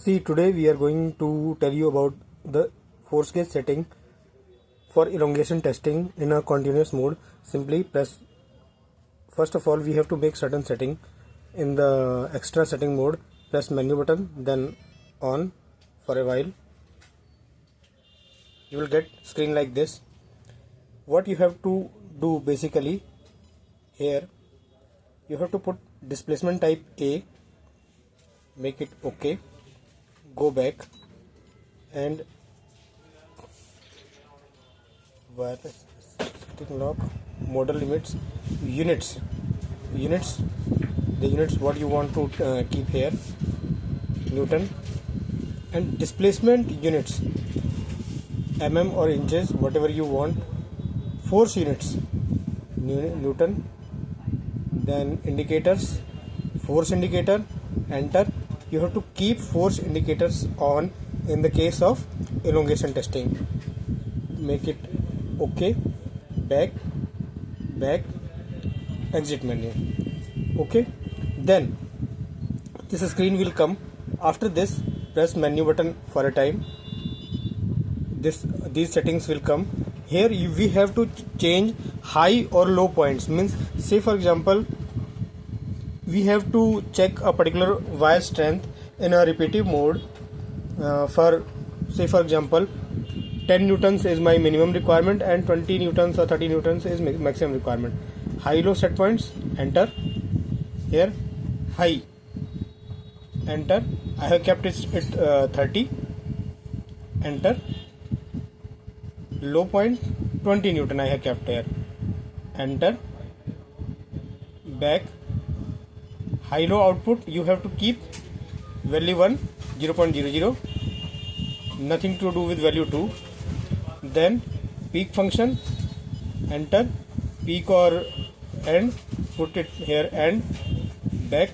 See, today we are going to tell you about the force gauge setting for elongation testing in a continuous mode. Simply press, first of all we have to make certain setting. In the extra setting mode, press menu button, then on for a while. You will get screen like this. What you have to do basically here, you have to put displacement type A, make it OK, go back and wireless setting lock, model limits, units, the units what you want to keep here, Newton, and displacement units, mm or inches, whatever you want, force units, Newton, then indicators, force indicator, enter. You have to keep force indicators on in the case of elongation testing. Make it OK, back, exit menu. OK, then this screen will come. After this, press menu button for a time. These settings will come. Here we have to change high or low points. Means, say for example, we have to check a particular wire strength in a repetitive mode. For say for example, 10 newtons is my minimum requirement and 20 newtons or 30 newtons is maximum requirement. High low set points, enter. Here high, enter. I have kept it 30, enter. Low point 20 newton I have kept here, enter. Back. High low output you have to keep value 1, 0.00, nothing to do with value 2. Then peak function, enter. Peak or end, put it here, end. Back.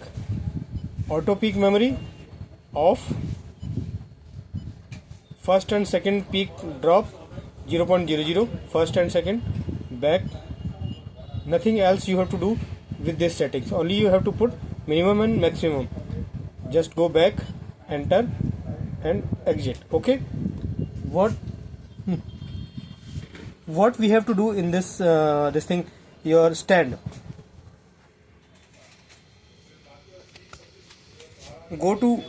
Auto peak memory off. First and second peak drop 0.00, first and second. Back. Nothing else you have to do with this settings, only you have to put minimum and maximum. Just go back, enter and exit. Okay, what we have to do in this this thing, your stand, go to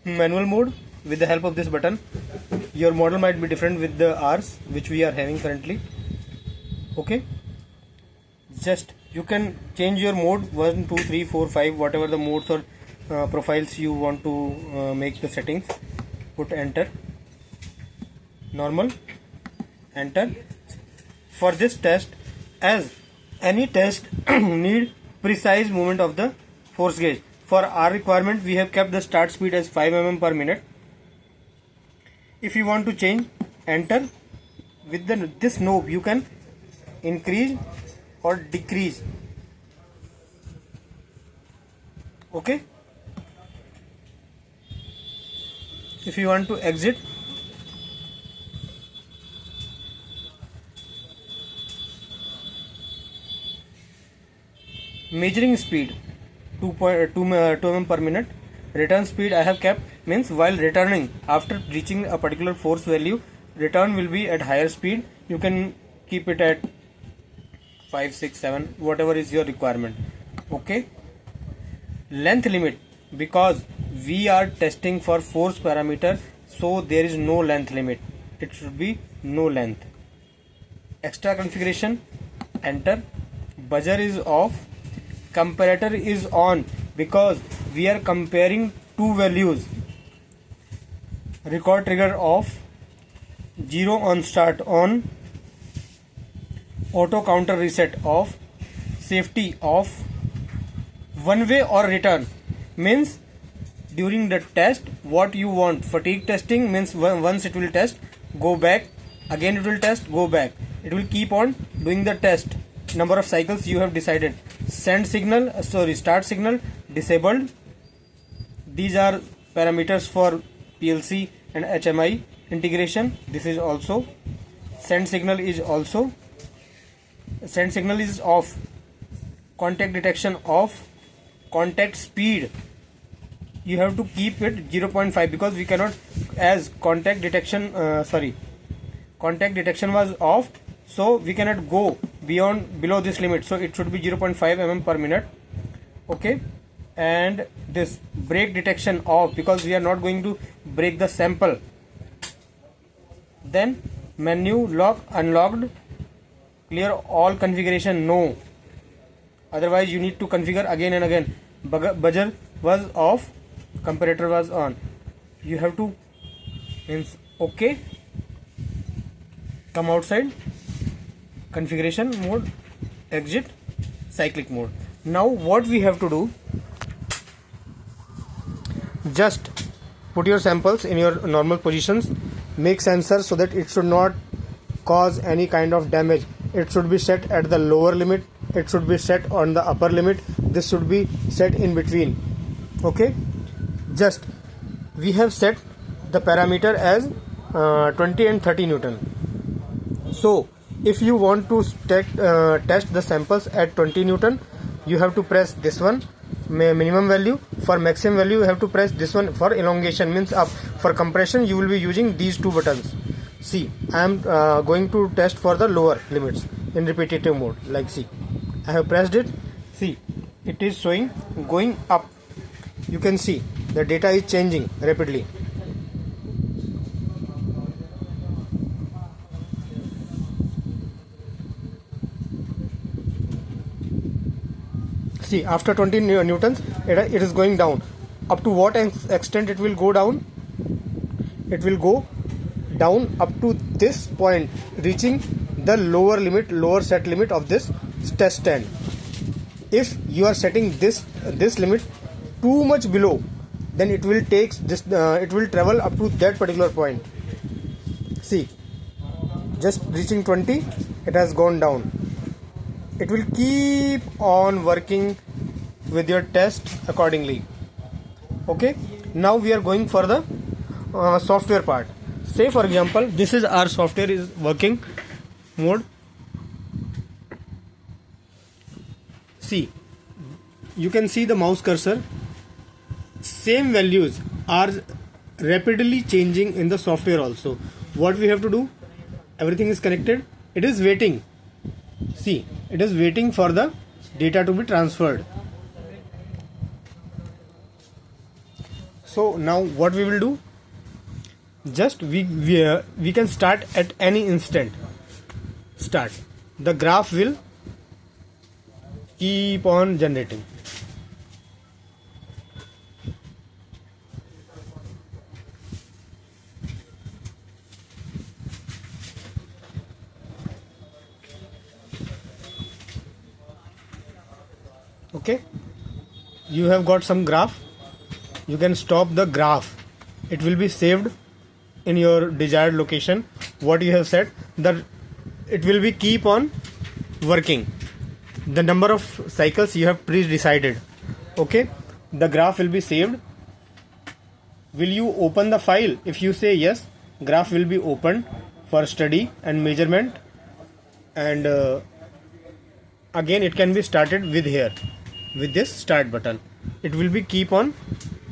manual mode with the help of this button. Your model might be different with the R's which we are having currently. Okay, just you can change your mode 1, 2, 3, 4, 5, whatever the modes or profiles you want to make the settings. Put enter. Normal, enter. For this test, as any test need precise movement of the force gauge, for our requirement we have kept the start speed as 5 mm per minute. If you want to change, enter. With this knob you can increase or decrease. Okay, if you want to exit, measuring speed 2 mm per minute. Return speed I have kept, means while returning after reaching a particular force value, return will be at higher speed. You can keep it at 5, 6, 7, whatever is your requirement. Okay, length limit, because we are testing for force parameter, so there is no length limit, it should be no length. Extra configuration, enter. Buzzer is off, comparator is on, because we are comparing two values. Record trigger off, 0 on start on, auto counter reset off, safety off. One way or return, means during the test what you want. Fatigue testing means once it will test, go back, again it will test, go back. It will keep on doing the test, number of cycles you have decided. Send signal, start signal disabled. These are parameters for PLC and HMI integration. This is also. Send signal is also. Send signal is off. Contact detection off. Contact speed you have to keep it 0.5 because we cannot, as contact detection was off, so we cannot go below this limit, so it should be 0.5 mm per minute. Okay, and this break detection off because we are not going to break the sample. Then menu lock unlocked, clear all configuration, no, otherwise you need to configure again and again. Buzzer was off, comparator was on, you have to okay, come outside, configuration mode, exit, cyclic mode. Now what we have to do, just put your samples in your normal positions, make sensor so that it should not cause any kind of damage. It should be set at the lower limit, it should be set on the upper limit, this should be set in between. Okay, just we have set the parameter as 20 and 30 Newton. So if you want to test the samples at 20 Newton, you have to press this one, minimum value. For maximum value you have to press this one. For elongation means up. For compression you will be using these two buttons. See, I am going to test for the lower limits in repetitive mode. Like, see, I have pressed it, see, it is showing going up. You can see the data is changing rapidly. See, after 20 newtons it is going down. Up to what extent it will go down? It will go down up to this point, reaching the lower limit, lower set limit of this test stand. If you are setting this limit too much below, then it will take this, it will travel up to that particular point. See, just reaching 20, it has gone down. It will keep on working with your test accordingly. Okay, now we are going for the software part. Say for example, this is our software is working mode. See, you can see the mouse cursor. Same values are rapidly changing in the software also. What we have to do? Everything is connected. It is waiting. See, it is waiting for the data to be transferred. So now what we will do? Just we can start at any instant. Start. The graph will keep on generating. Okay, you have got some graph. You can stop the graph. It will be saved in your desired location. What you have set, that it will be keep on working. The number of cycles you have pre-decided. Okay, the graph will be saved. Will you open the file? If you say yes, graph will be opened for study and measurement, and again it can be started with here, with this start button. It will be keep on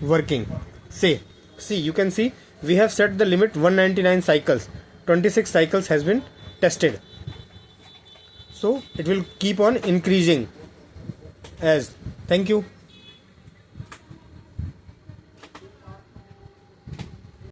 working. See, you can see we have set the limit 199 cycles. 26 cycles has been tested. So it will keep on increasing as. Thank you.